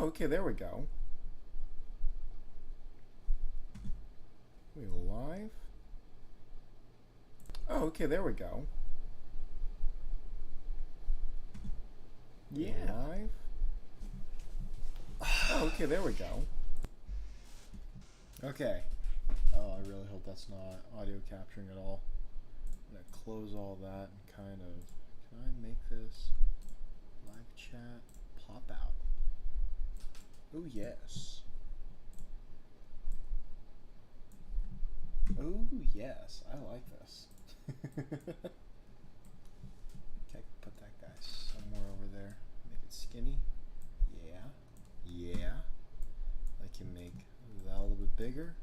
Oh, okay, there we go. We live? Oh, okay, there we go. Yeah. Live? Oh, okay, there we go. Okay. Oh, I really hope that's not audio capturing at all. I'm gonna close all that and kind of... Can I make this live chat pop out? Oh, yes. Oh, yes. I like this. Okay, put that guy somewhere over there. Make it skinny. Yeah. Yeah. I can make that a little bit bigger.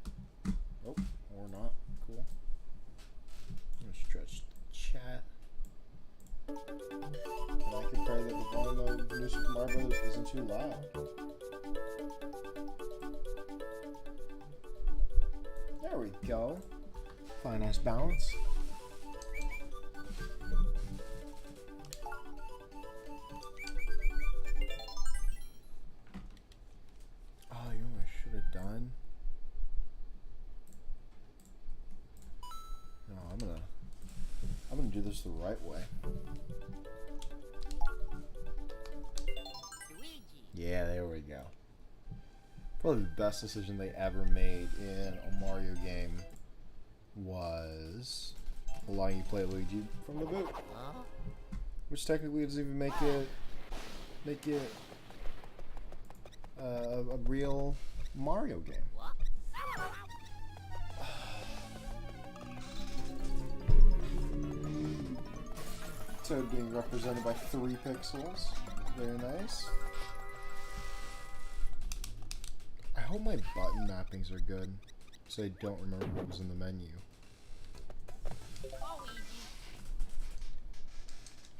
Oh, or not. Cool. I'm gonna stretch the chat. And I can pray that the volume of New Super Mario Brothers isn't too loud. There we go. Find a nice balance. Oh, you know what I should have done? No, I'm gonna do this the right way. Yeah, there we go. Probably the best decision they ever made in a Mario game was allowing you to play Luigi from the boot, which technically doesn't even make it a real Mario game. Toad being represented by 3 pixels. Very nice. I hope my button mappings are good, so I don't remember what was in the menu.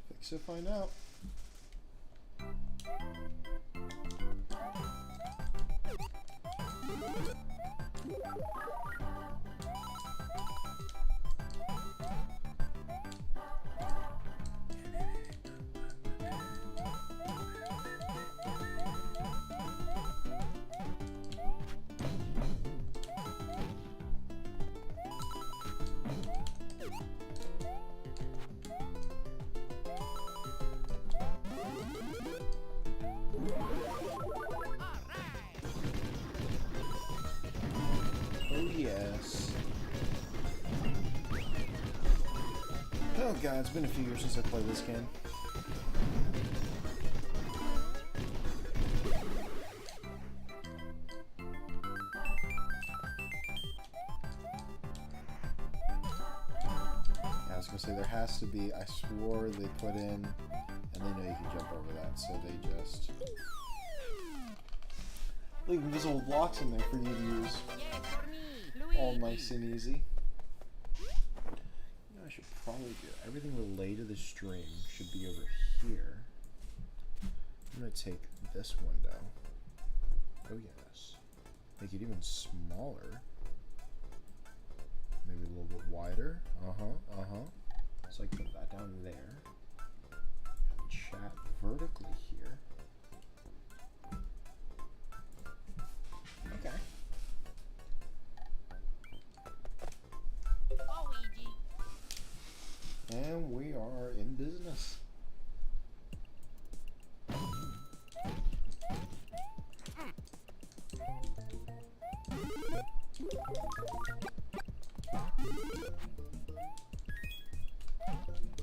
Fix it, find out. Yes. Oh god, it's been a few years since I played this game. Yeah, I was gonna say there has to be, I swore they put in, and they know you can jump over that, so they just leave invisible blocks in there for you to use. All nice and easy. You know, I should probably do everything related to the stream should be over here. I'm gonna take this window. Oh yes. Make it even smaller. Maybe a little bit wider. So I can put that down there. Chat vertically here. Okay. And we are in business. I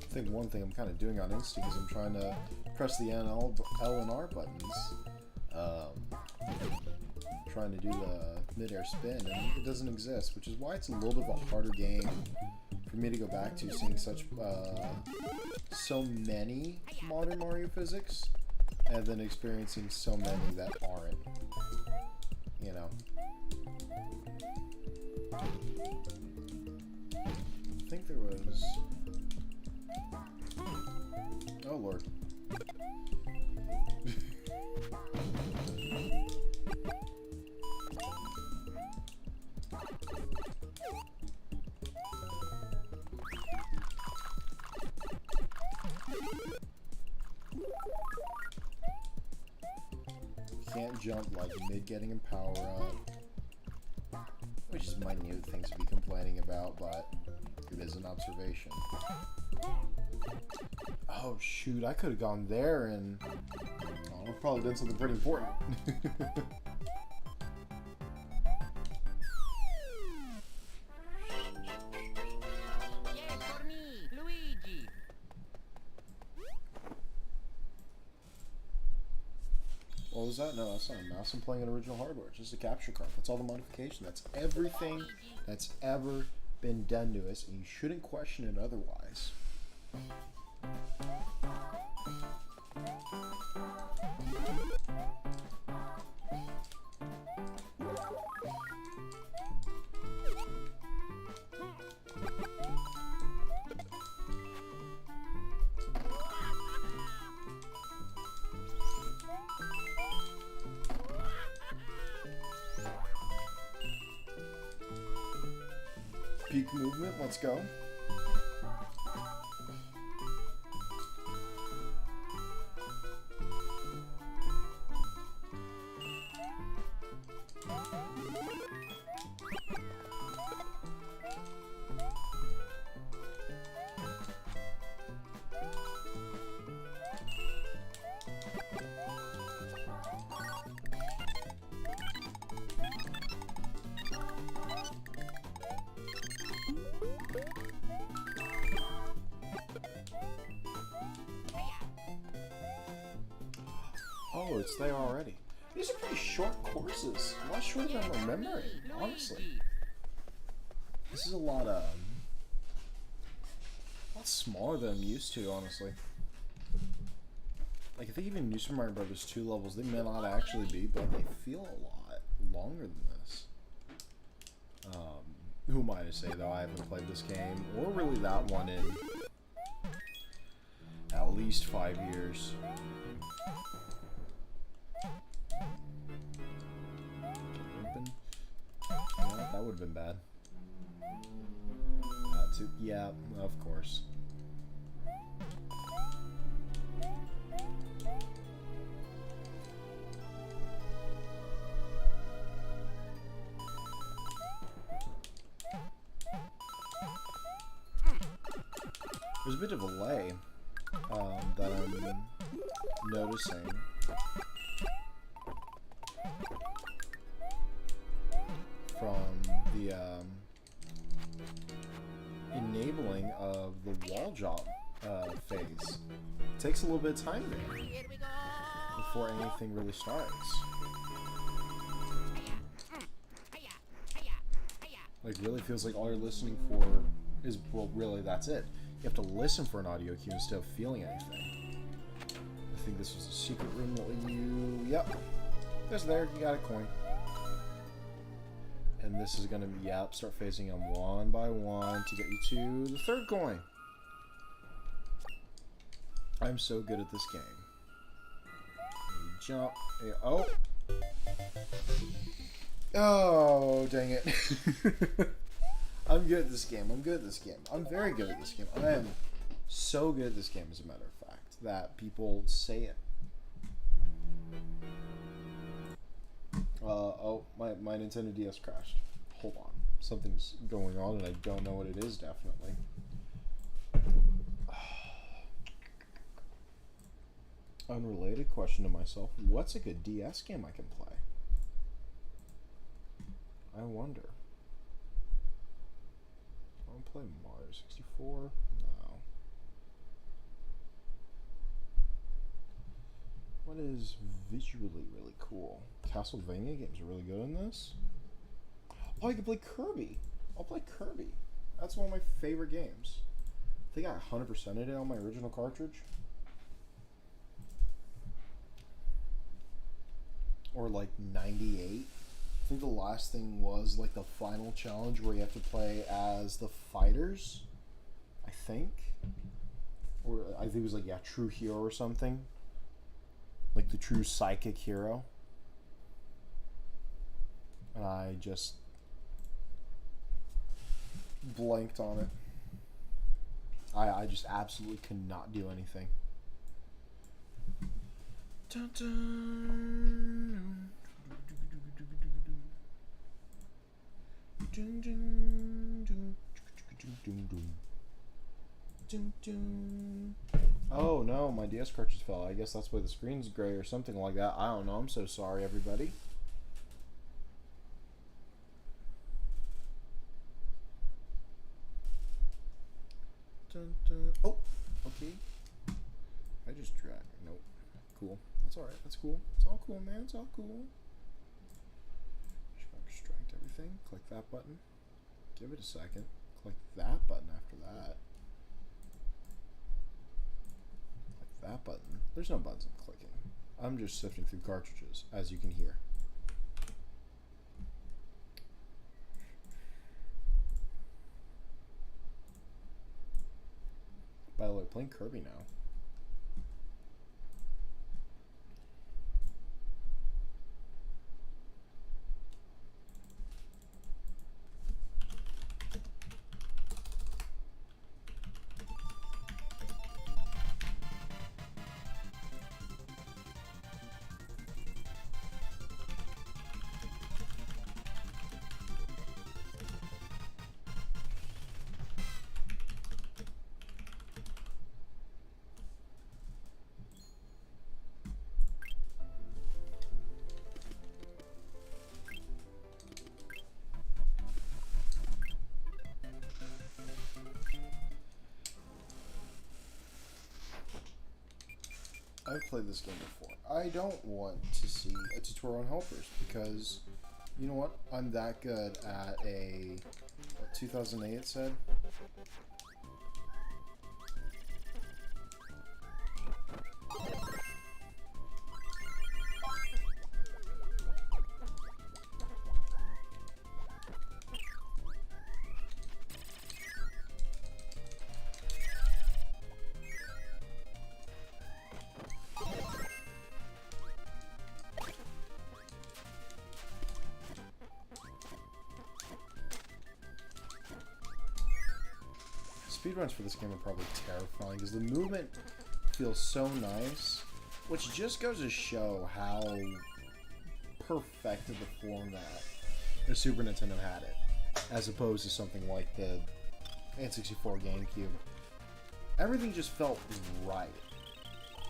think one thing I'm kind of doing on instinct is I'm trying to press the L and R buttons. Trying to do the mid-air spin, and it doesn't exist, which is why it's a little bit of a harder game for me to go back to, seeing such so many modern Mario physics, and then experiencing so many that aren't, you know. I think there was... Oh lord. can't jump like mid getting a power up. Which is minute things to be complaining about, but it is an observation. Oh shoot, I could have gone there and probably done something pretty important. What was that? No, that's not a mouse. I'm playing an original hardware. It's just a capture card. That's all the modification. That's everything that's ever been done to us, and you shouldn't question it otherwise. Peak movement, let's go. Oh, it's there already. These are pretty short courses. A lot shorter than I'm remembering, honestly. This is a lot smaller than I'm used to, honestly. Like, I think even New Super Mario Bros. 2 levels, they may not actually be, but they feel a lot longer than this. Who am I to say, though? I haven't played this game, or really that one, in at least 5 years. No, that would have been bad. Yeah, of course. There's a bit of a delay that I'm noticing. From the enabling of the wall jump phase. It takes a little bit of time there before anything really starts. Like, really feels like all you're listening for is, well, really, that's it. You have to listen for an audio cue instead of feeling anything. I think this was a secret room that you... Yep. There's there. You got a coin. And this is going to be, yep, start phasing them one by one to get you to the third coin. I'm so good at this game. You jump. Oh. Oh, dang it. I'm good at this game. I'm good at this game. I'm very good at this game. I am so good at this game, as a matter of fact, that people say it. Oh, my Nintendo DS crashed. Hold on. Something's going on and I don't know what it is, definitely. Unrelated question to myself. What's a good DS game I can play? I wonder. I want to play Mario 64? No. What is visually really cool? Castlevania games are really good in this. Oh, I can play Kirby. I'll play Kirby. That's one of my favorite games. I think I 100%ed it on my original cartridge. Or like 98. I think the last thing was like the final challenge where you have to play as the fighters. I think. Or I think it was like, yeah, True Hero or something. Like the true psychic hero. And I just blanked on it. I just absolutely could not do anything. Dun, dun. Dun, dun, dun. Dun, dun. Oh no, my DS cartridge fell. I guess that's why the screen's gray or something like that. I don't know. I'm so sorry, everybody. Dun, dun. Oh, okay. I just dragged. Nope. Cool. That's alright. That's cool. It's all cool, man. It's all cool. Just gonna extract everything. Click that button. Give it a second. Click that button after that. Click that button. There's no buttons I'm clicking. I'm just sifting through cartridges, as you can hear. By the way, playing Kirby now. I've played this game before. I don't want to see a tutorial on helpers because, you know what? I'm that good at a, what, 2008 it said? Speedruns for this game are probably terrifying because the movement feels so nice, which just goes to show how perfected the format the Super Nintendo had it, as opposed to something like the N64 GameCube. Everything just felt right.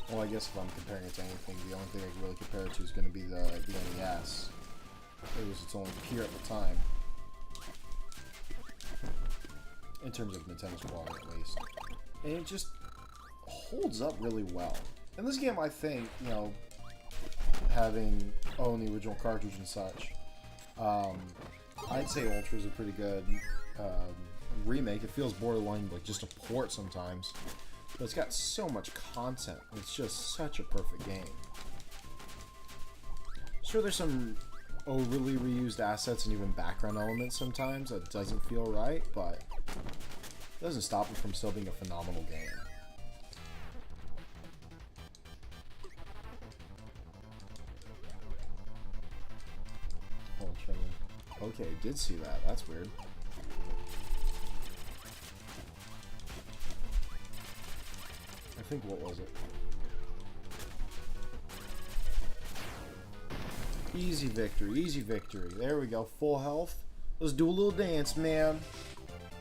Well, I guess if I'm comparing it to anything, the only thing I can really compare it to is going to be the NES. It was its only peer at the time. In terms of Nintendo's quality, at least. And it just holds up really well. In this game, I think, you know, having owned the original cartridge and such, I'd say Ultra is a pretty good remake. It feels borderline like just a port sometimes. But it's got so much content. It's just such a perfect game. Sure, there's some overly reused assets and even background elements sometimes that doesn't feel right, but it doesn't stop it from still being a phenomenal game. Okay, did see that. That's weird. I think, what was it? Easy victory, easy victory. There we go, full health. Let's do a little dance, man.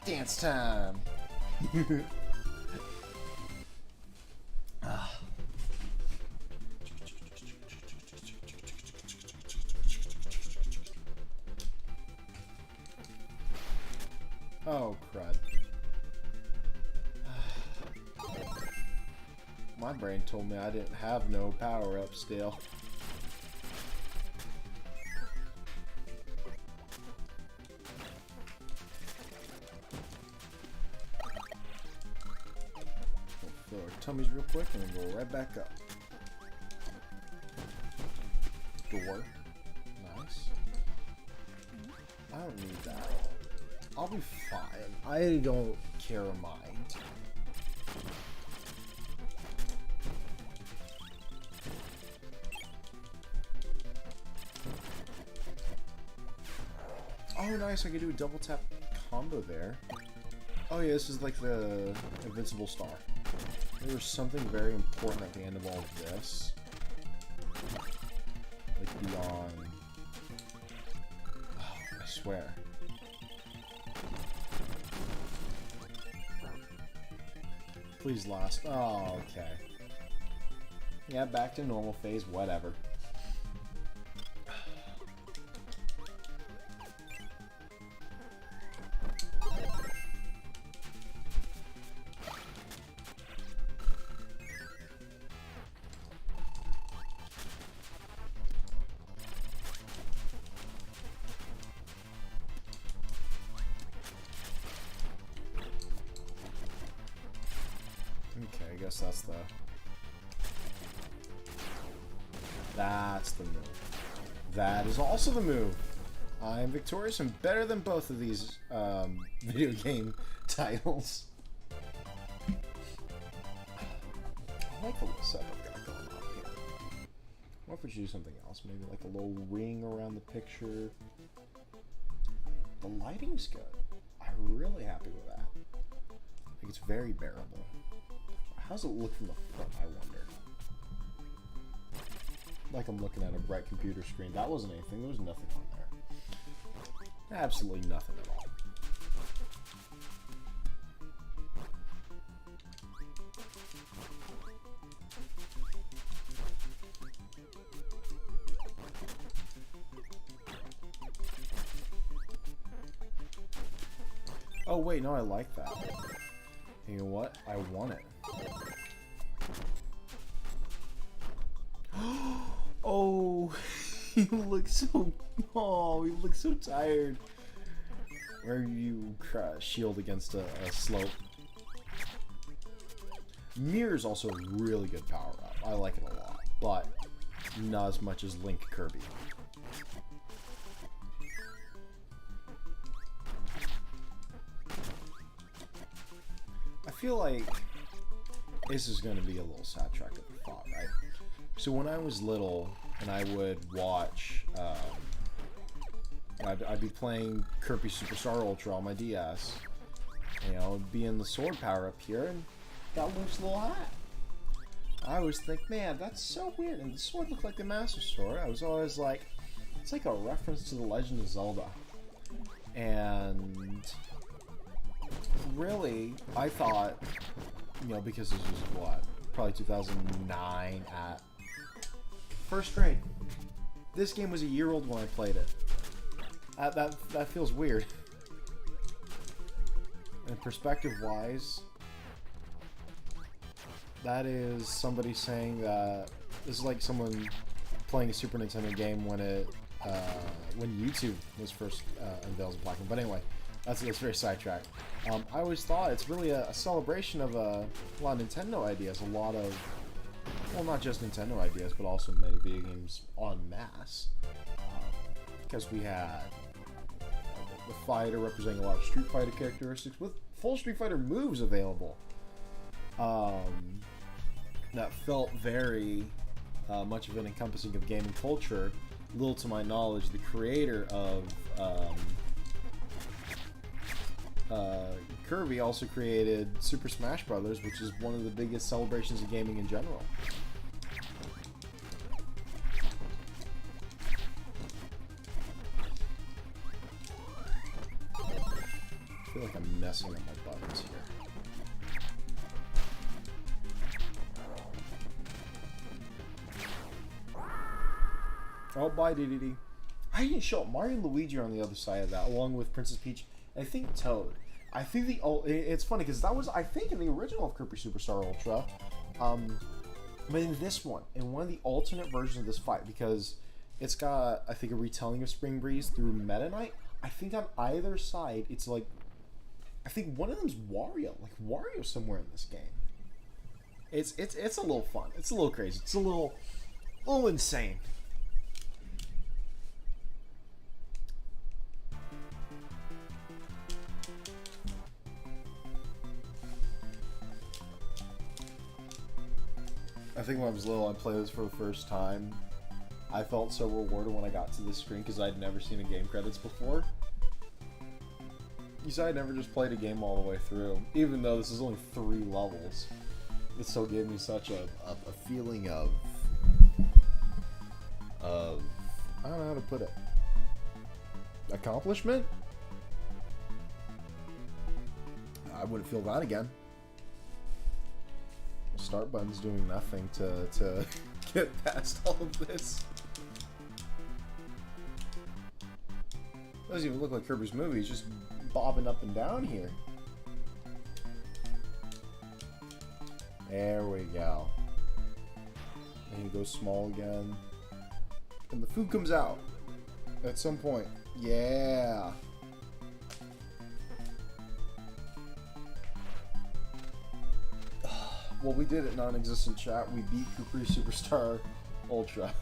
Dance time. Oh, crud. My brain told me I didn't have no power-up still. Fill our tummies real quick and then go right back up. Door. Nice. I don't need that. I'll be fine. I don't care or mind. Oh, nice. I can do a double tap combo there. Oh, yeah, this is like the Invincible Star. There was something very important at the end of all of this. Like beyond. Oh, I swear. Please last. Oh, okay. Yeah, back to normal phase, whatever. Okay, I guess that's the move. That is also the move. I am victorious and better than both of these video game titles. I like the little setup I've got going on here. What if we should do something else? Maybe like a little ring around the picture. The lighting's good. I'm really happy with that. I think it's very bearable. How's it look from the front, I wonder? Like I'm looking at a bright computer screen. That wasn't anything. There was nothing on there. Absolutely nothing at all. Oh wait, no, I like that. You know what? I want it. Oh, you look so. Oh, you look so tired. Where you shield against a slope. Mirror's also a really good power up. I like it a lot, but not as much as Link Kirby. I feel like this is going to be a little sidetracked of the thought, right? So when I was little and I would watch, I'd be playing Kirby Superstar Ultra on my DS. You know, being the sword power up here, and got Link's little hat. I always think, man, that's so weird. And the sword looked like the Master Sword. I was always like, it's like a reference to The Legend of Zelda. And really, I thought, you know, because this was what, probably 2009 at first grade. This game was a year old when I played it. That feels weird. And perspective-wise, that is somebody saying that this is like someone playing a Super Nintendo game when it when YouTube was first unveiled as a platform. But anyway, that's very sidetracked. I always thought it's really a celebration of a lot of Nintendo ideas, a lot of, well, not just Nintendo ideas, but also many video games en masse. Because we had the fighter representing a lot of Street Fighter characteristics with full Street Fighter moves available. That felt very much of an encompassing of gaming culture. Little to my knowledge, the creator of Kirby also created Super Smash Brothers, which is one of the biggest celebrations of gaming in general. I feel like I'm messing up my buttons here. Oh, bye, DDD. I didn't show up. Mario and Luigi are on the other side of that, along with Princess Peach, and I think Toad. I think it's funny because that was, I think, in the original of Kirby Superstar Ultra, but in this one, in one of the alternate versions of this fight, because it's got, I think, a retelling of Spring Breeze through Meta Knight. I think on either side, it's like, I think one of them's Wario, like Wario somewhere in this game. It's a little fun. It's a little crazy. It's a little insane. I think when I was little, I played this for the first time. I felt so rewarded when I got to this screen because I'd never seen a game credits before. You see, I never just played a game all the way through, even though this is only 3 levels. It still gave me such a feeling of of, I don't know how to put it, accomplishment? I wouldn't feel that again. The start button's doing nothing to get past all of this. Doesn't even look like Kirby's movie. He's just bobbing up and down here. There we go. And he goes small again. And the food comes out at some point. Yeah. Well, we did it, non-existent chat. We beat Capri Superstar Ultra.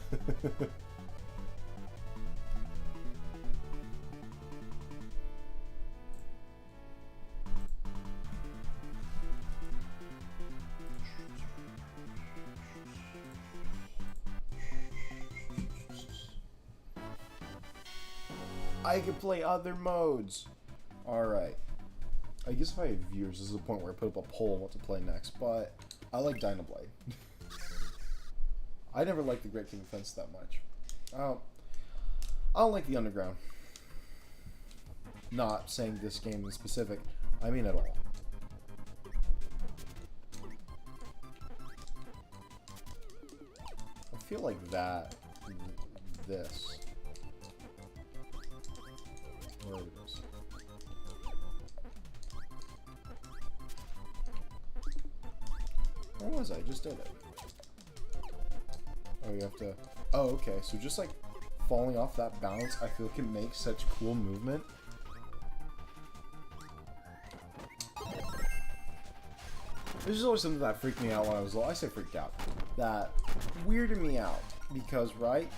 I can play other modes. Alright. I guess if I had viewers, this is the point where I put up a poll on what to play next, but I like Dynablade. I never liked the Great King of Fence that much. I don't like the Underground. Not saying this game in specific, I mean at all. I feel like this. Where it is. Where was I? Just did it. Oh, you have to... Oh, okay. So just like falling off that balance, I feel like it makes such cool movement. This is always something that freaked me out when I was little. I say freaked out. That weirded me out. Because, right?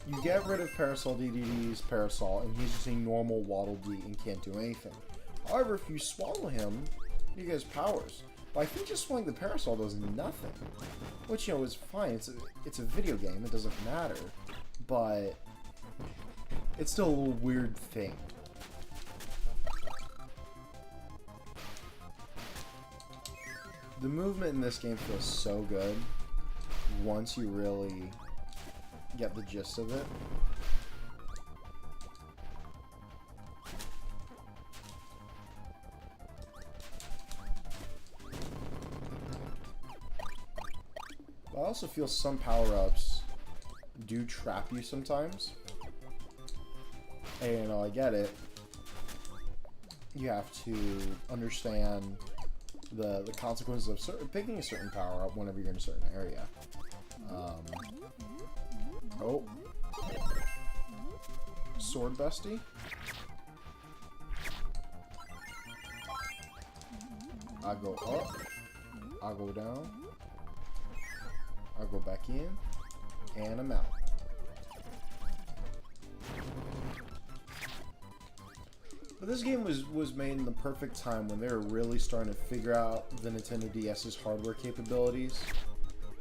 You get rid of Parasol DDD's Parasol, and he's just a normal Waddle Dee and can't do anything. However, if you swallow him, he gets powers. But I think just swallowing the Parasol does nothing. Which, you know, is fine. It's a video game. It doesn't matter. But it's still a little weird thing. The movement in this game feels so good once you really get the gist of it. But I also feel some power-ups do trap you sometimes. And, you know, I get it. You have to understand the consequences of picking a certain power-up whenever you're in a certain area. Oh. Sword Bestie. I go up. I go down. I go back in. And I'm out. But this game was made in the perfect time when they were really starting to figure out the Nintendo DS's hardware capabilities.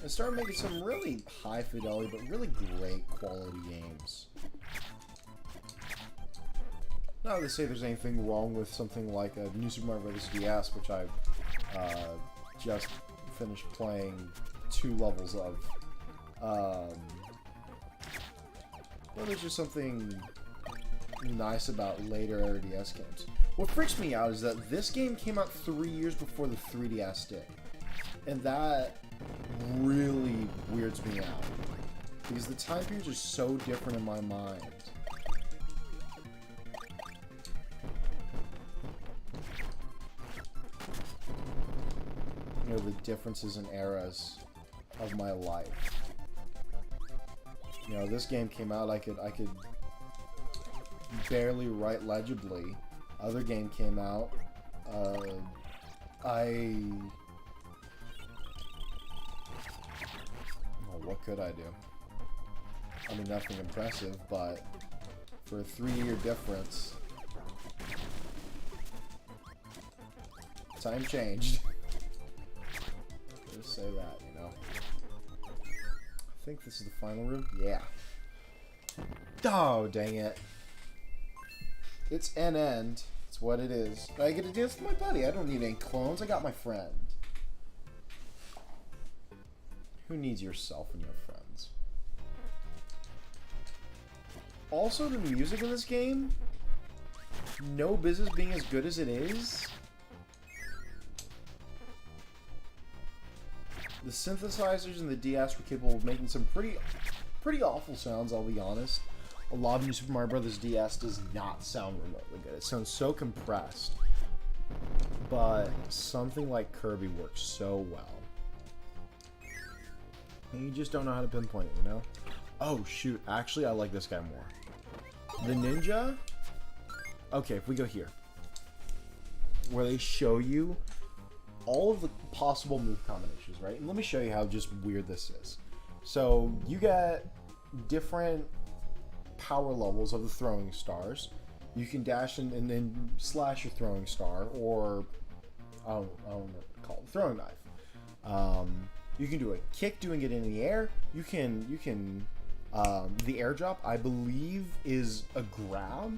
And start making some really high fidelity, but really great quality games. Not to say there's anything wrong with something like a New Super Mario Bros. DS, which I just finished playing 2 levels of. But there's just something nice about later era DS games. What freaks me out is that this game came out 3 years before the 3DS did. And that really weirds me out. Because the time periods are so different in my mind. You know, the differences in eras of my life. You know, this game came out, I could barely write legibly. Other game came out, what could I do? I mean, nothing impressive, but for a 3-year difference, time changed. Just say that, you know. I think this is the final room. Yeah. Oh, dang it. It's an end. It's what it is. I get to dance with my buddy. I don't need any clones. I got my friend. Who needs yourself and your friends? Also, the music in this game, no business being as good as it is. The synthesizers and the DS were capable of making some pretty awful sounds, I'll be honest. A lot of New Super Mario Bros. DS does not sound remotely good. It sounds so compressed. But something like Kirby works so well. And you just don't know how to pinpoint it, you know? Oh, shoot. Actually, I like this guy more. The ninja? Okay, if we go here. Where they show you all of the possible move combinations, right? And let me show you how just weird this is. So, you get different power levels of the throwing stars. You can dash and then slash your throwing star, or I don't know what to call it, throwing knife. You can do a kick, doing it in the air. You can the air drop, I believe, is a grab.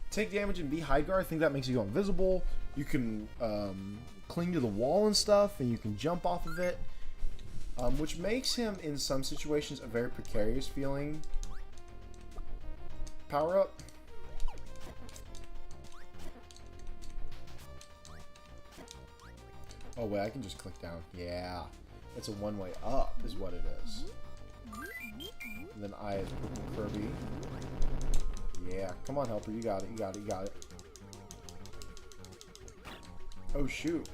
Take damage and be high guard. I think that makes you go invisible. You can cling to the wall and stuff, and you can jump off of it, which makes him, in some situations, a very precarious feeling power-up. Oh wait, I can just click down. Yeah. It's a one-way up, is what it is. And then I Kirby. Yeah, come on, helper. You got it, you got it, you got it. Oh, shoot.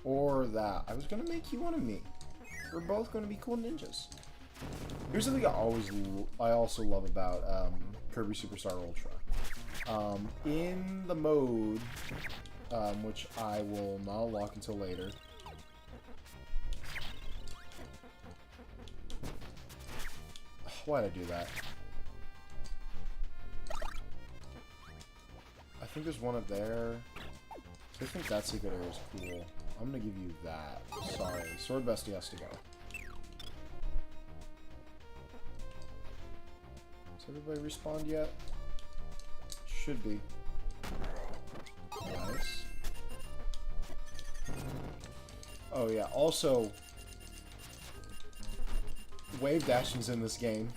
Or that. I was going to make you one of me. We're both going to be cool ninjas. Here's something I also love about Kirby Superstar Ultra. In the mode, which I will not unlock until later. Why'd I do that? I think there's one up there. I think that secret area is cool. I'm gonna give you that. Sorry. Sword Bestie has to go. Has everybody respawned yet? Should be. Nice. Oh yeah, also wave dashing's in this game.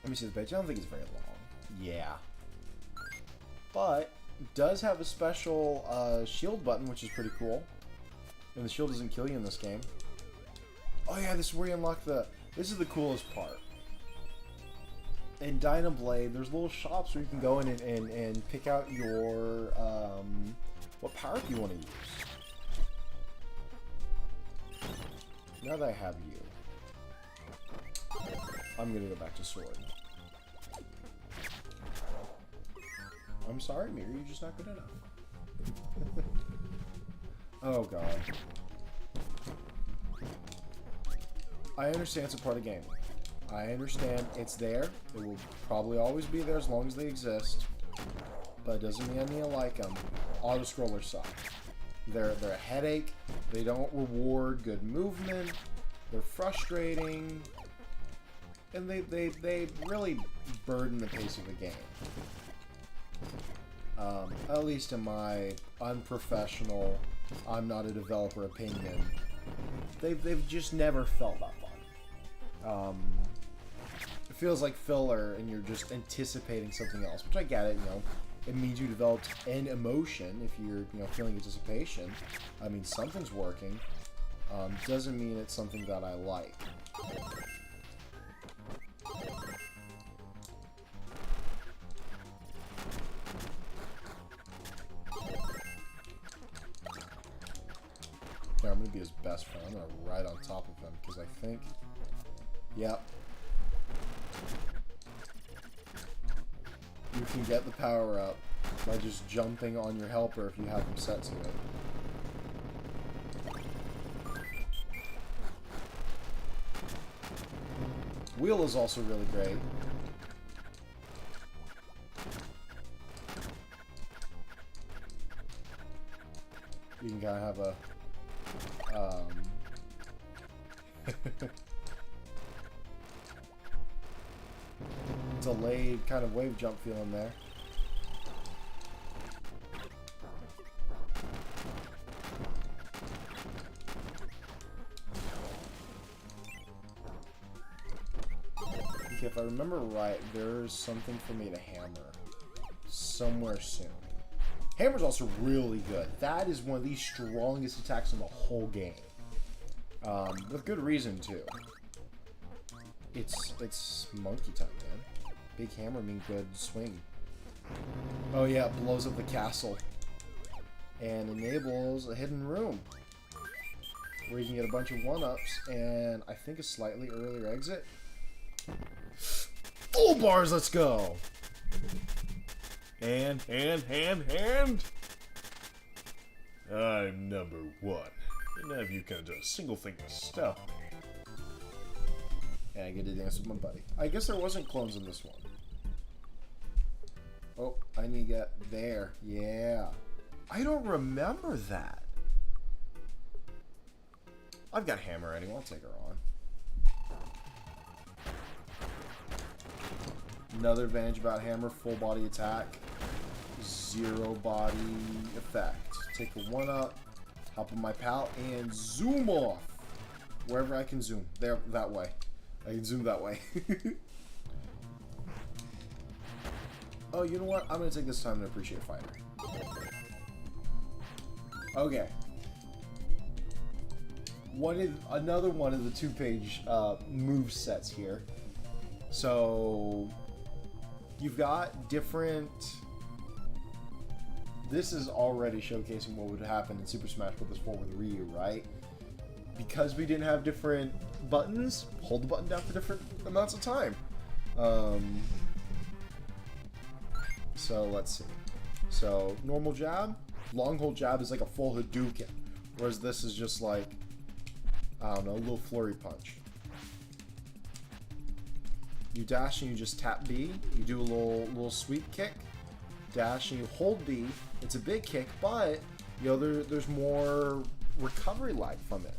Let me see the page. I don't think it's very long. Yeah. But it does have a special shield button, which is pretty cool. And the shield doesn't kill you in this game. Oh yeah, this is where you unlock the... This is the coolest part. In Dynablade, there's little shops where you can go in and pick out your... what power-up you want to use. Now that I have you, I'm gonna go back to sword. I'm sorry, Miri, you're just not good enough. Oh god. I understand it's a part of gaming. I understand it's there. It will probably always be there as long as they exist. But it doesn't mean I need to like them. Auto-scrollers suck. They're a headache. They don't reward good movement. They're frustrating. And they really burden the pace of the game. At least in my unprofessional, I'm not a developer opinion, they've just never felt that fun. It feels like filler, and you're just anticipating something else, which I get it. You know, it means you developed an emotion if you're feeling anticipation. I mean, something's working. Doesn't mean it's something that I like. Here, I'm gonna be his best friend. I'm gonna ride on top of him because I think, yep, you can get the power up by just jumping on your helper if you have him set to it. Wheel is also really great. You can kind of have a delayed kind of wave jump feeling there. Okay, if I remember right, there's something for me to hammer somewhere soon. Hammer's also really good. That is one of the strongest attacks in the whole game. With good reason, too. It's monkey time, man. Big hammer mean good swing. Oh yeah, it blows up the castle. And enables a hidden room. Where you can get a bunch of 1-ups and I think a slightly earlier exit. Full bars, let's go! And I'm number 1. And none of you can do a single thing to stop me. And I get to dance with my buddy. I guess there wasn't clones in this one. Oh, I need to get there. Yeah. I don't remember that. I've got hammer anyway. I'll take her on. Another advantage about hammer, full body attack. 0 body effect. Take a 1-up, hop on my pal, and zoom off. Wherever I can zoom. There, that way. I can zoom that way. Oh, you know what? I'm going to take this time to appreciate fighter. Okay. Another one of the 2-page move sets here. So, you've got different... This is already showcasing what would happen in Super Smash Bros. 4 with Ryu, right? Because we didn't have different buttons, hold the button down for different amounts of time. So let's see. So normal jab, long hold jab is like a full Hadouken, whereas this is just like, I don't know, a little flurry punch. You dash and you just tap B. You do a little sweep kick, dash and you hold B. It's a big kick, but you know there's more recovery lag from it.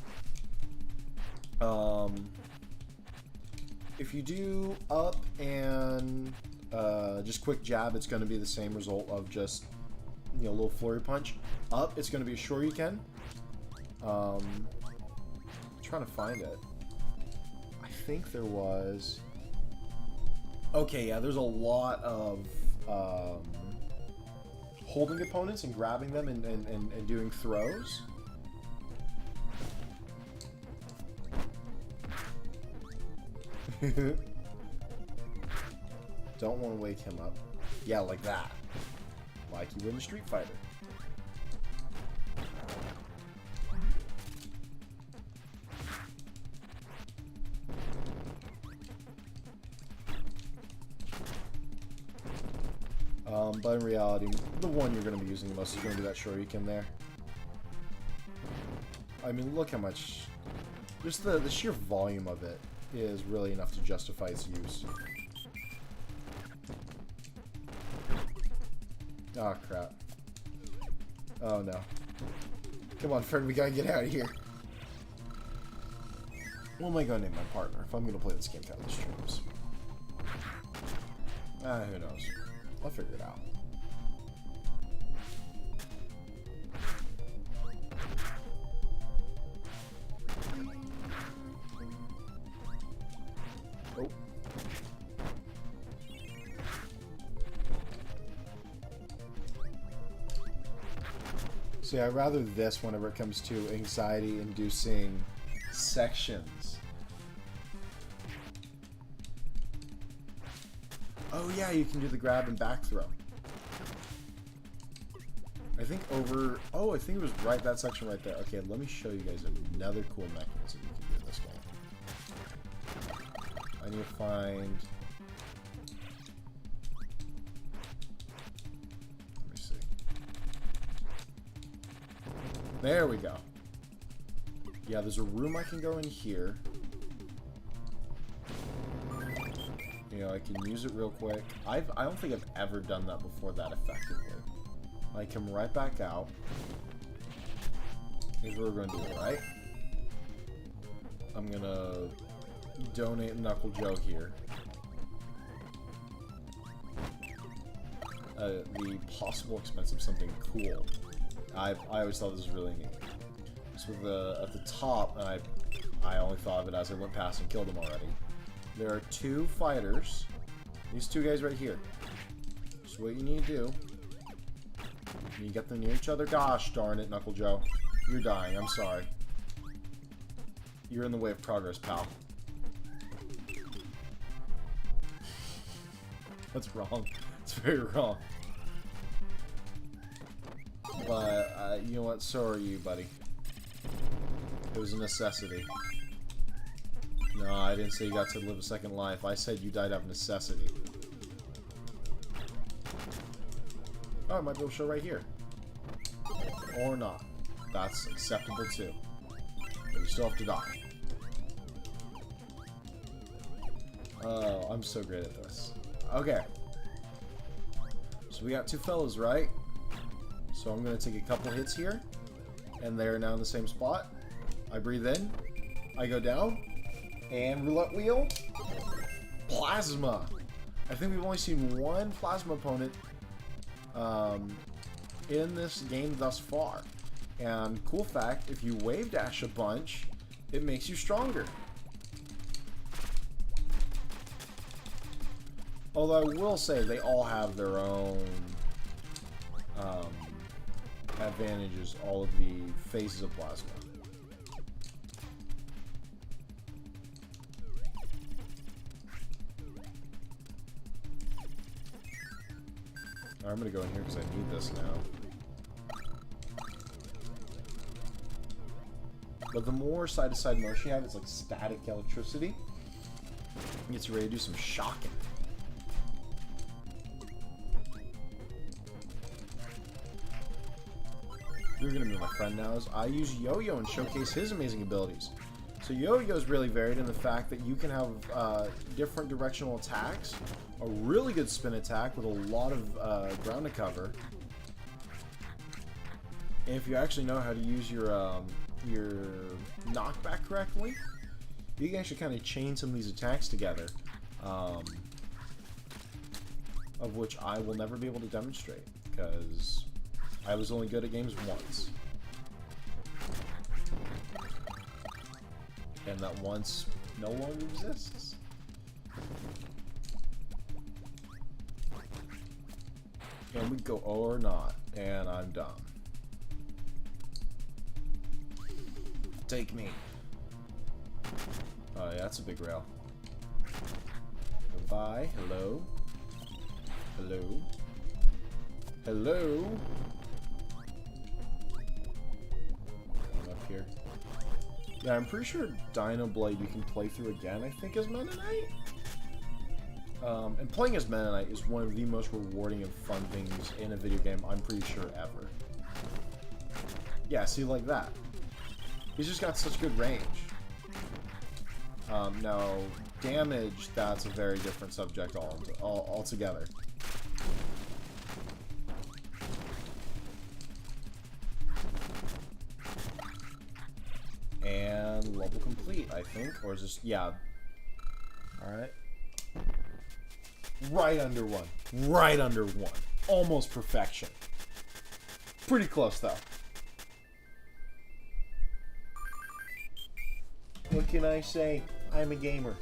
If you do up and just quick jab, it's going to be the same result of just, you know, a little flurry punch. Up, it's going to be a Shoryuken. I'm trying to find it. I think there was... Okay, yeah, there's a lot of holding opponents and grabbing them and doing throws. Don't want to wake him up. Yeah, like that. Like you would in Street Fighter. But in reality, the one you're going to be using the most is going to be that Shoryuken there. I mean, look how much... Just the sheer volume of it is really enough to justify its use. Oh, crap. Oh, no. Come on, friend, we gotta get out of here. What am I gonna name my partner if I'm gonna play this game down the streams? Who knows? I'll figure it out. Oh. See, I'd rather this whenever it comes to anxiety-inducing sections. Oh yeah, you can do the grab and back throw. I think over... Oh, I think it was right that section right there. Okay, let me show you guys another cool mechanism you can do in this game. I need to find... Let me see. There we go. Yeah, there's a room I can go in here. You know, I can use it real quick. I don't think I've ever done that before that effectively. I come right back out. Here's what we're gonna do, right? I'm gonna donate Knuckle Joe here. The possible expense of something cool. I always thought this was really neat. So at the top, and I only thought of it as I went past and killed them already. There are two fighters. These two guys right here. So what you need to do, you get them near each other. Gosh darn it, Knuckle Joe. You're dying, I'm sorry. You're in the way of progress, pal. That's wrong. It's very wrong. But, you know what? So are you, buddy. It was a necessity. No, I didn't say you got to live a second life. I said you died out of necessity. Oh, I might be able to show right here. Or not. That's acceptable too. But you still have to die. Oh, I'm so great at this. Okay. So we got two fellas, right? So I'm going to take a couple hits here. And they're now in the same spot. I breathe in. I go down. And roulette wheel. Plasma. I think we've only seen one plasma opponent in this game thus far. And cool fact, if you wave dash a bunch, it makes you stronger. Although I will say they all have their own advantages, all of the phases of plasma. I'm gonna go in here because I need this now. But the more side-to-side motion you have, it's like static electricity. It gets you ready to do some shocking. You're gonna be my friend now. Is I use Yo-Yo and showcase his amazing abilities. So Yo-Yo is really varied in the fact that you can have different directional attacks, a really good spin attack with a lot of ground to cover. And if you actually know how to use your knockback correctly, you can actually kind of chain some of these attacks together, of which I will never be able to demonstrate because I was only good at games once. And that once no longer exists. And we go or not, and I'm done. Take me. Oh yeah, that's a big rail. Goodbye. Hello. Hello. Hello. I'm up here. Yeah, I'm pretty sure Dino Blade you can play through again, I think, as Meta Knight. And playing as Meta Knight is one of the most rewarding and fun things in a video game, I'm pretty sure, ever. Yeah, see, like that. He's just got such good range. Now, damage, that's a very different subject altogether. And level complete, I think. Or is this... yeah. Alright. Right under one. Right under one. Almost perfection. Pretty close, though. What can I say? I'm a gamer.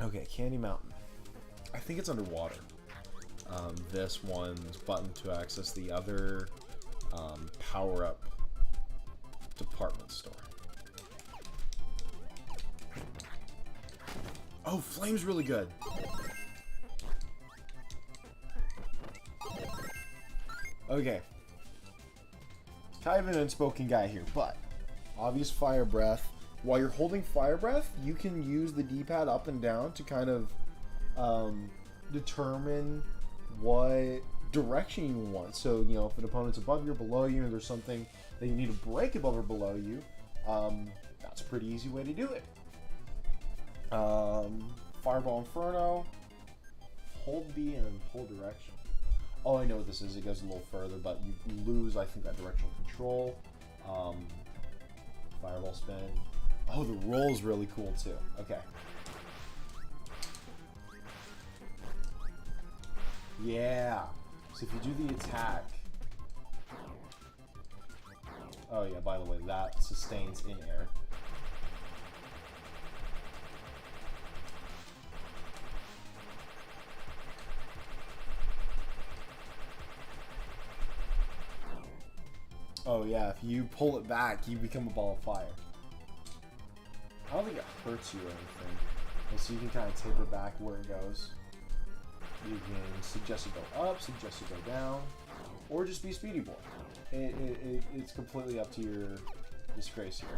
Okay, Candy Mountain. I think it's underwater. This one's button to access the other power-up department store. Oh, Flame's really good. Okay. Kind of an unspoken guy here, but obvious Fire Breath. While you're holding Fire Breath, you can use the D-pad up and down to kind of determine what direction you want. So, you know, if an opponent's above you or below you, and there's something that you need to break above or below you, that's a pretty easy way to do it. Fireball Inferno, hold B and hold direction. Oh, I know what this is. It goes a little further, but you lose, I think, that directional control. Fireball spin. Oh, the roll's really cool, too. Okay. Yeah. So if you do the attack... Oh, yeah, by the way, that sustains in air. Oh yeah, if you pull it back, you become a ball of fire. I don't think it hurts you or anything. So you can kind of taper back where it goes. You can suggest it go up, suggest it go down, or just be Speedy Boy. It's completely up to your disgrace here.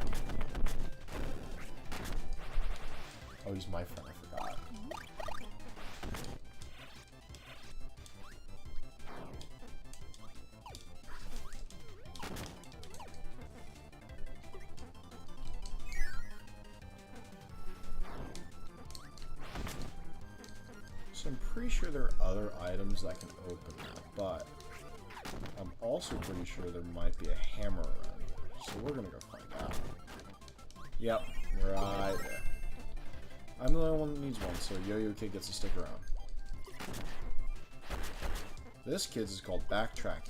Oh, he's my friend, I forgot. So I'm pretty sure there are other items that can open that, but I'm also pretty sure there might be a hammer around here. So we're gonna go find out. Yep, right there. I'm the only one that needs one, so Yo-Yo Kid gets to stick around. This kid's is called backtracking.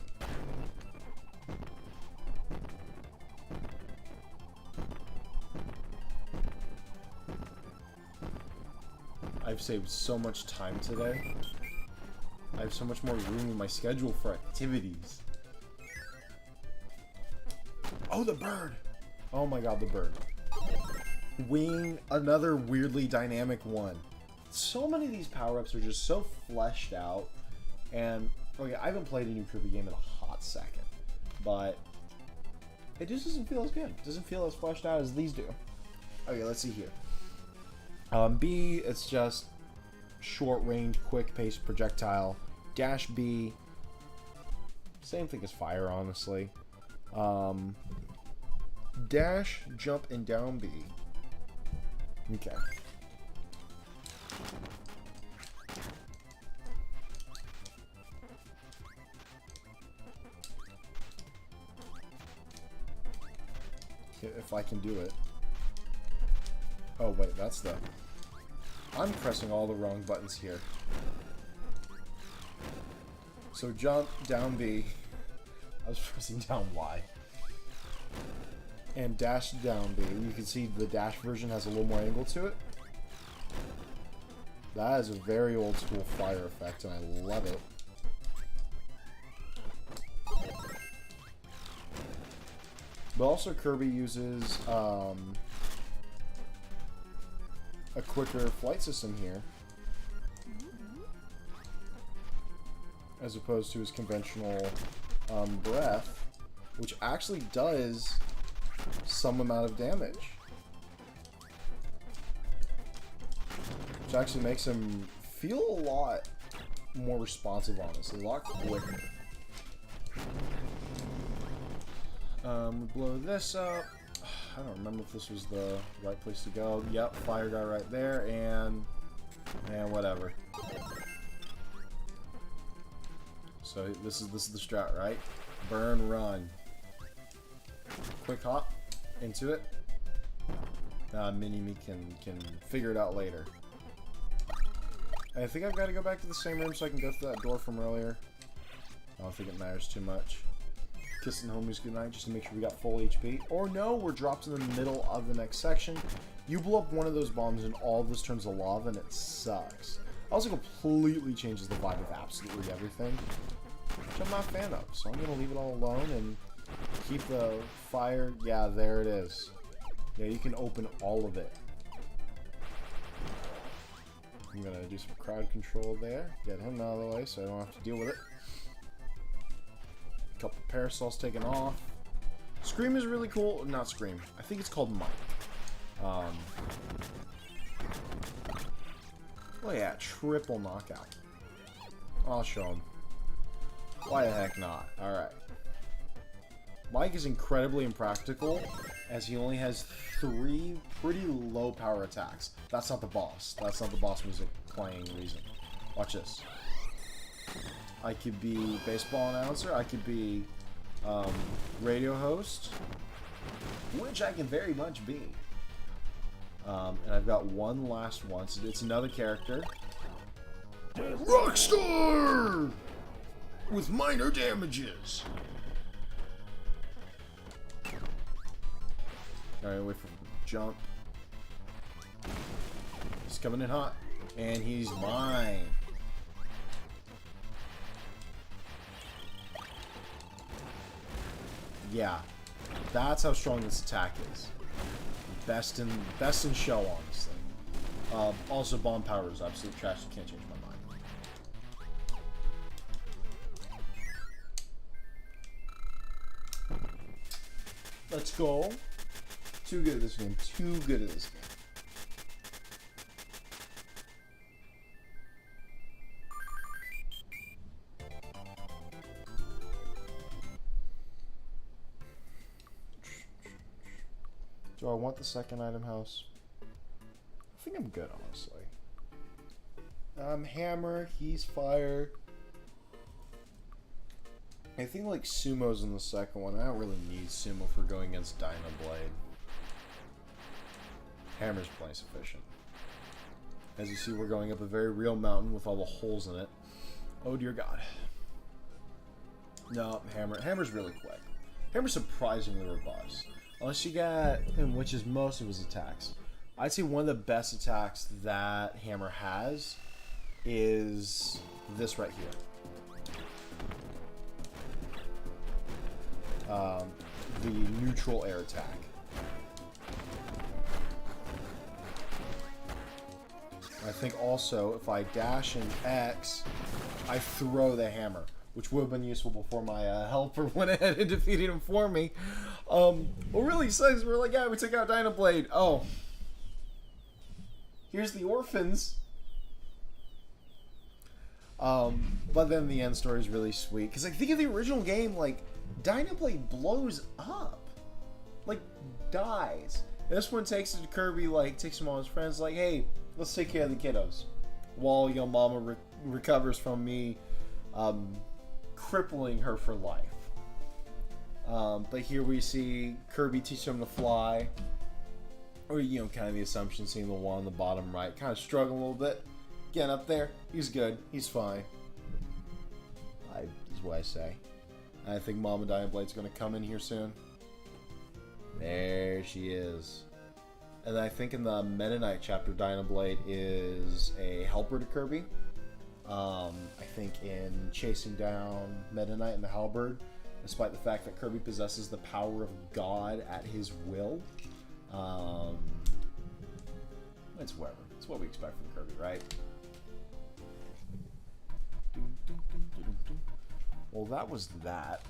I've saved so much time today. I have so much more room in my schedule for activities. Oh, the bird! Oh my god, the bird. Wing, another weirdly dynamic one. So many of these power-ups are just so fleshed out. And, okay, I haven't played a new Kirby game in a hot second. But it just doesn't feel as good. It doesn't feel as fleshed out as these do. Okay, let's see here. B, it's just short-range, quick-paced projectile. Dash B, same thing as fire, honestly. Dash, jump, and down B. Okay. If I can do it. Oh, wait, that's the... I'm pressing all the wrong buttons here. So jump, down B. I was pressing down Y. And dash down B. You can see the dash version has a little more angle to it. That is a very old school fire effect, and I love it. But also Kirby uses a quicker flight system here, as opposed to his conventional breath, which actually does some amount of damage. Which actually makes him feel a lot more responsive, honestly, a lot quicker. We blow this up. I don't remember if this was the right place to go. Yep, fire guy right there, and whatever. So this is the strat, right? Burn, run. Quick hop into it. Mini-Me can figure it out later. I think I've got to go back to the same room so I can go through that door from earlier. I don't think it matters too much. Kissing homies goodnight just to make sure we got full HP. Or no, we're dropped in the middle of the next section. You blow up one of those bombs and all of this turns to lava and it sucks. Also completely changes the vibe of absolutely everything, which I'm not a fan of. So I'm going to leave it all alone and keep the fire. Yeah, there it is. Yeah, you can open all of it. I'm going to do some crowd control there. Get him out of the way so I don't have to deal with it. Couple parasols taken off. Scream is really cool. Not Scream. I think it's called Mike. Oh yeah, triple knockout. I'll show him. Why the heck not? Alright. Mike is incredibly impractical, as he only has 3 pretty low power attacks. That's not the boss. That's not the boss music playing reason. Watch this. I could be baseball announcer. I could be radio host, which I can very much be. And I've got one last one. So it's another character. Rockstar! With minor damages. Alright, wait for him to jump. He's coming in hot. And he's mine. Yeah. That's how strong this attack is. Best in show on this thing. Also, bomb power is absolute trash. You can't change my mind. Let's go. Too good at this game. Too good at this game. Do I want the second item house? I think I'm good, honestly. Hammer, he's fire. I think like Sumo's in the second one. I don't really need Sumo for going against Dynablade. Hammer's plenty sufficient. As you see, we're going up a very real mountain with all the holes in it. Oh dear God. No, Hammer's really quick. Hammer's surprisingly robust. Unless you got him, which is most of his attacks. I'd say one of the best attacks that Hammer has is this right here. The neutral air attack. I think also if I dash and X, I throw the hammer, which would have been useful before my helper went ahead and defeated him for me. What really sucks, we're like, yeah, we took out Dynablade. Oh. Here's the orphans. But then the end story is really sweet. Because I think in the original game, like, Dynablade blows up. Like, dies. And this one takes it to Kirby, like, takes him all his friends, like, hey, let's take care of the kiddos. While, you know, Mama recovers from me, crippling her for life. But here we see Kirby teach him to fly. Or, you know, kind of the assumption, seeing the one on the bottom right. Kind of struggling a little bit. Getting up there. He's good. He's fine. Is what I say. I think Mama Dynablade's going to come in here soon. There she is. And I think in the Meta Knight chapter, Dynablade is a helper to Kirby. I think in chasing down Meta Knight and the Halberd, despite the fact that Kirby possesses the power of God at his will, it's whatever. It's what we expect from Kirby, right? Well, that was that.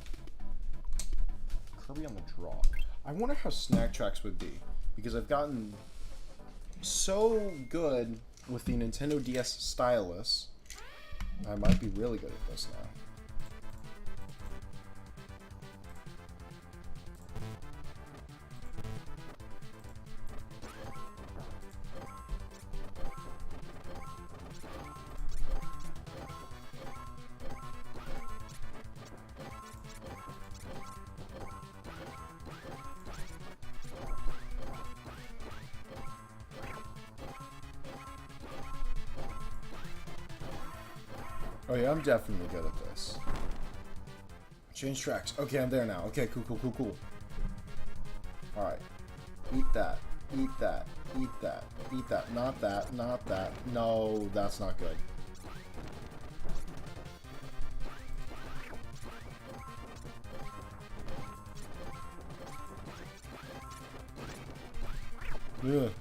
Kirby on the draw. I wonder how Snack Tracks would be, because I've gotten so good with the Nintendo DS stylus. I might be really good at this now. Oh yeah, I'm definitely good at this. Change tracks. Okay, I'm there now. Okay, cool. Alright. Eat that. Eat that. Eat that. Eat that. Not that. Not that. No, that's not good. Ugh.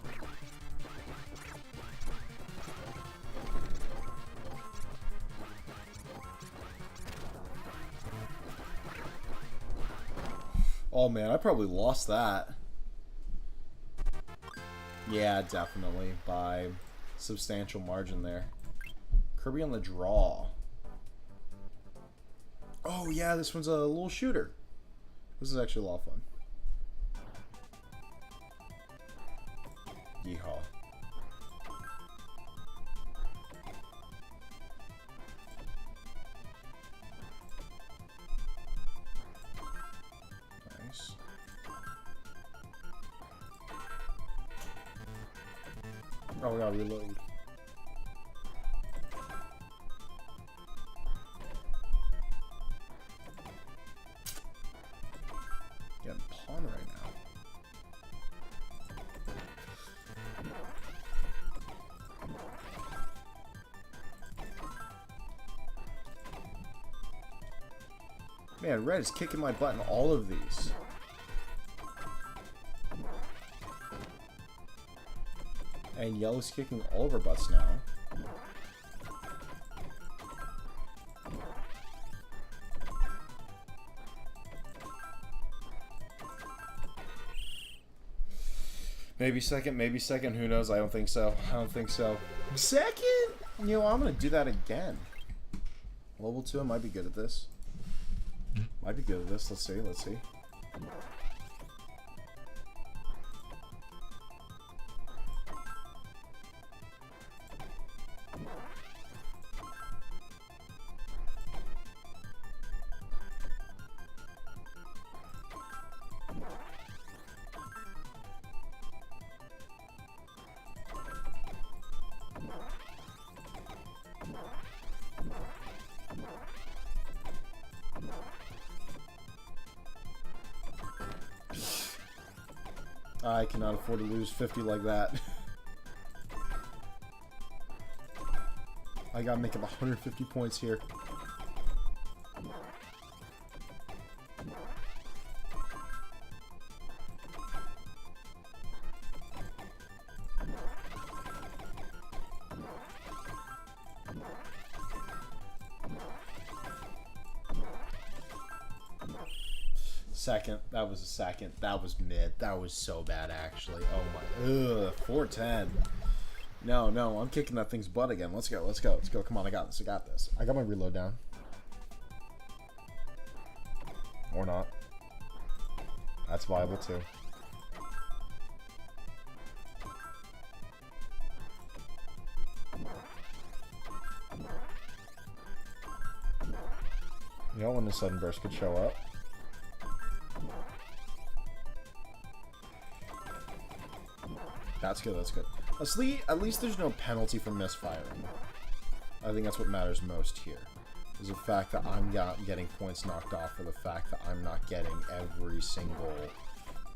Oh man, I probably lost that. Yeah, definitely. By substantial margin there. Kirby on the draw. Oh yeah, this one's a little shooter. This is actually a lot of fun. Yeehaw. Oh, we gotta reload. Getting pawn right now. Man, red is kicking my butt in all of these. And yellow's kicking all of our butts now. Maybe second, who knows? I don't think so. I don't think so. Second? You know, I'm gonna do that again. Level 2, I might be good at this. Might be good at this. Let's see, let's see. I cannot afford to lose 50 like that. I gotta make up 150 points here. Second. That was a second. That was mid. That was so bad, actually. Oh my. Ugh. 410. No, no. I'm kicking that thing's butt again. Let's go. Let's go. Let's go. Come on. I got this. I got this. I got my reload down. Or not. That's viable, too. You know when the sudden burst could show up? That's good, that's good. At least there's no penalty for misfiring. I think that's what matters most here. Is the fact that I'm getting points knocked off for the fact that I'm not getting every single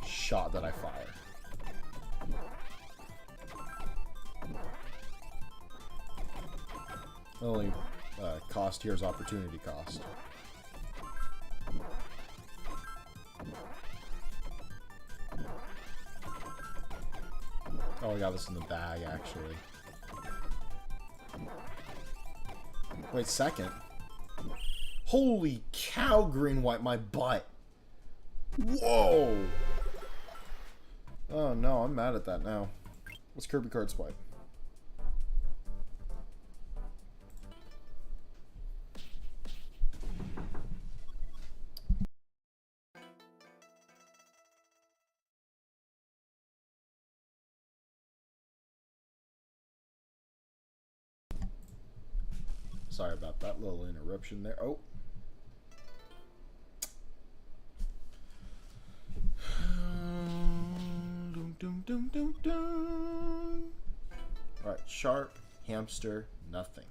shot that I fire. The only cost here is opportunity cost. Oh, I got this in the bag, actually. Wait, second? Holy cow, green white, my butt! Whoa! Oh no, I'm mad at that now. What's Kirby card swipe? Sorry about that little interruption there. Oh. Alright, sharp, hamster, nothing.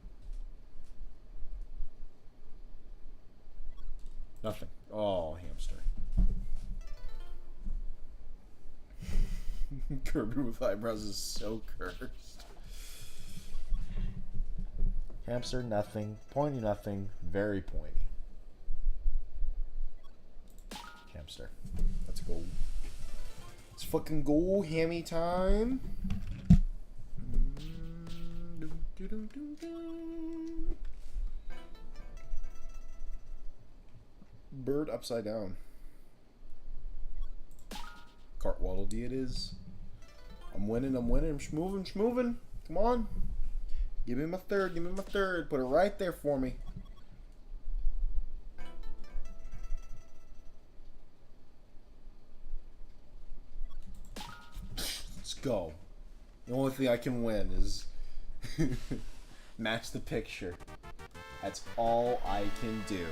Nothing. Oh, hamster. Kirby with eyebrows is so cursed. Hamster, nothing. Pointy, nothing. Very pointy. Hamster. Let's go. Let's fucking go. Hammy time. Bird upside down. Cartwaddle D it is. I'm winning, I'm winning, I'm schmoving. Come on. Give me my third, give me my third. Put it right there for me. Let's go. The only thing I can win is match the picture. That's all I can do.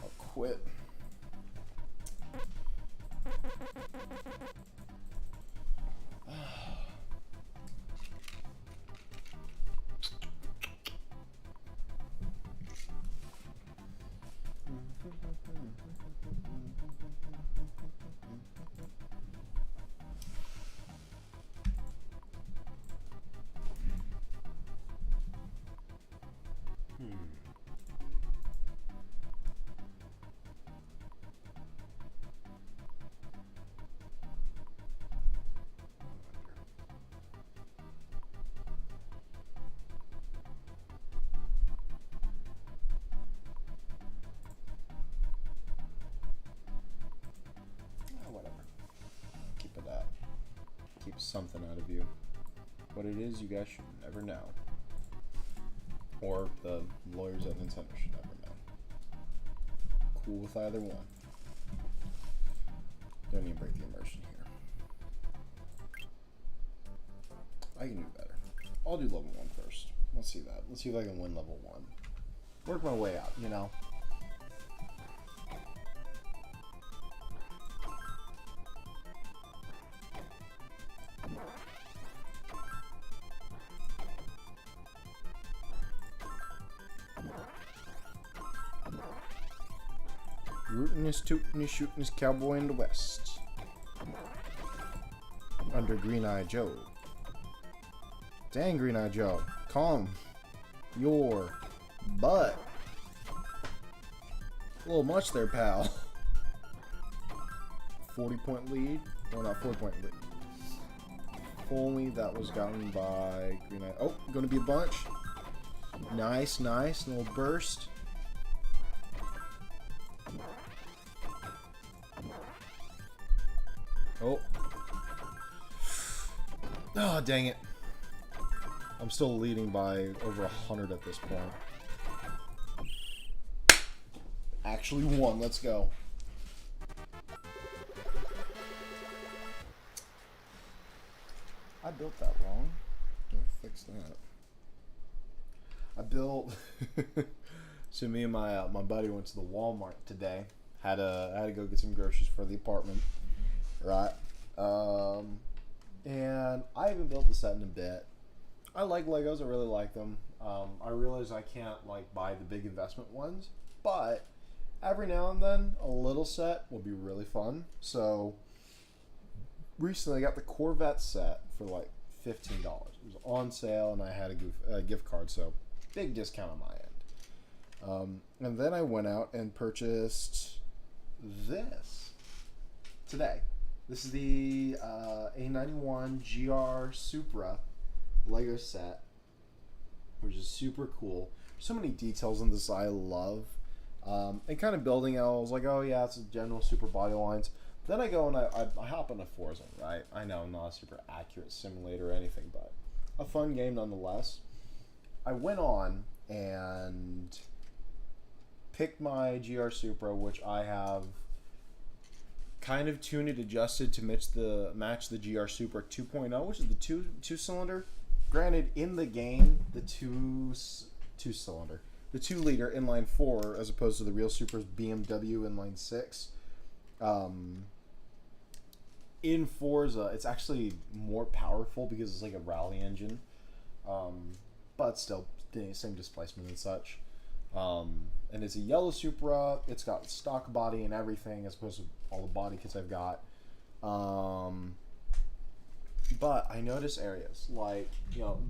I'll quit. keep something out of you. What it is, you guys should never know. Or the lawyers at Nintendo should never know. Cool with either one. Don't even break the immersion here. I can do better. I'll do level 1 first. Let's see that. Let's see if I can win level 1. Work my way out, you know? Rootin'est, tootin'est, shootin'est cowboy in the west. Under Green-Eye Joe. Dang, Green-Eye Joe. Calm your butt. A little much there, pal. 40-point lead. Or not 40-point lead. Only that was gotten by Green-Eye. Oh, gonna be a bunch. Nice, nice. Little burst. Oh. Oh, dang it. I'm still leading by over 100 at this point. Actually won. Let's go. I built that wrong. I'm gonna fix that. I built. So me and my buddy went to the Walmart today. I had to go get some groceries for the apartment. Right. And I haven't built the set in a bit. I like Legos. I really like them. I realize I can't like buy the big investment ones, but every now and then a little set will be really fun. So recently I got the Corvette set for like $15. It was on sale and I had a gift card, so big discount on my end. And then I went out and purchased this today. This is the A91 GR Supra Lego set, which is super cool. So many details in this I love. And kind of building it, I was like, oh yeah, it's a general super body lines. Then I go and I hop into Forza, right? I know, not a super accurate simulator or anything, but a fun game nonetheless. I went on and picked my GR Supra, which I have kind of tuned it, adjusted to match the GR Supra 2.0, which is the two cylinder. Granted, in the game, the two cylinder, the 2 liter inline 4, as opposed to the real Supra's BMW inline 6. In Forza, it's actually more powerful because it's like a rally engine, but still same displacement and such. And it's a yellow Supra. It's got stock body and everything, as opposed to all the body kits I've got. But I notice areas like,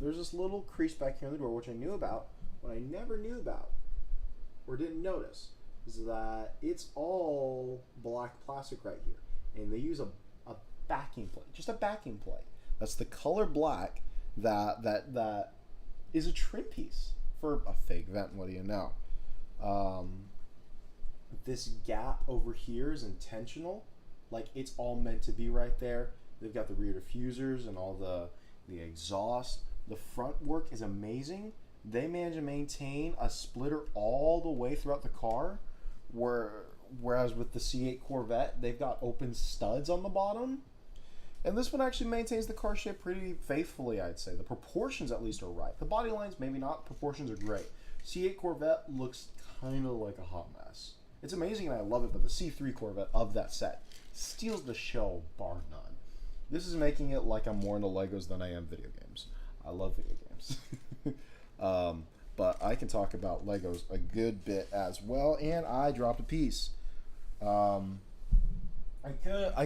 there's this little crease back here in the door, which I knew about. What I never knew about or didn't notice is that it's all black plastic right here, and they use a backing plate, just a backing plate. That's the color black that is a trim piece for a fake vent. What do you know? This gap over here is intentional. Like, it's all meant to be right there. They've got the rear diffusers and all the exhaust. The front work is amazing. They manage to maintain a splitter all the way throughout the car, whereas with the C8 Corvette, they've got open studs on the bottom. And this one actually maintains the car shape pretty faithfully, I'd say. The proportions at least are right. The body lines, maybe not. Proportions are great. C8 Corvette looks kind of like a hot mess. It's amazing and I love it, but the C3 Corvette of that set steals the show, bar none. This is making it like I'm more into Legos than I am video games. I love video games. But I can talk about Legos a good bit as well, and I dropped a piece. I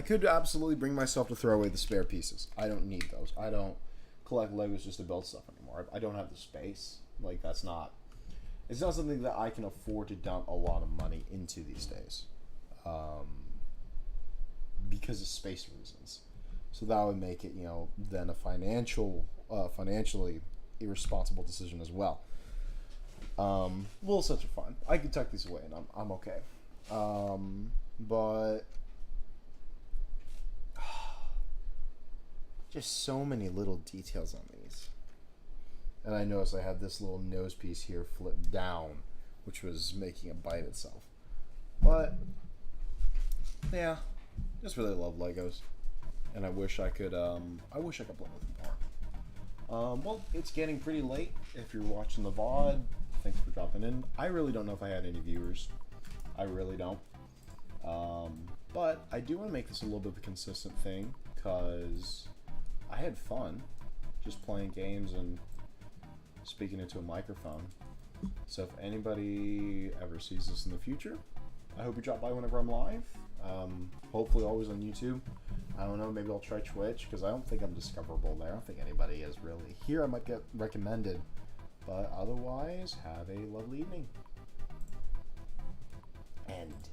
could absolutely bring myself to throw away the spare pieces. I don't need those. I don't collect Legos just to build stuff anymore. I don't have the space. Like, it's not something that I can afford to dump a lot of money into these days, because of space reasons. So that would make it, then a financially irresponsible decision as well. Well, such a fun. I could tuck these away and I'm okay. But Just so many little details on these. And I noticed I had this little nose piece here flipped down, which was making it bite itself. But yeah, just really love Legos, and I wish I could play with them more. Well, it's getting pretty late. If you're watching the VOD, thanks for dropping in. I really don't know if I had any viewers. I really don't. But I do want to make this a little bit of a consistent thing because I had fun just playing games and speaking into a microphone. So if anybody ever sees this in the future, I hope you drop by whenever I'm live. Hopefully always on YouTube. I don't know, maybe I'll try Twitch because I don't think I'm discoverable there. I don't think anybody is really. Here I might get recommended. But otherwise, have a lovely evening. End.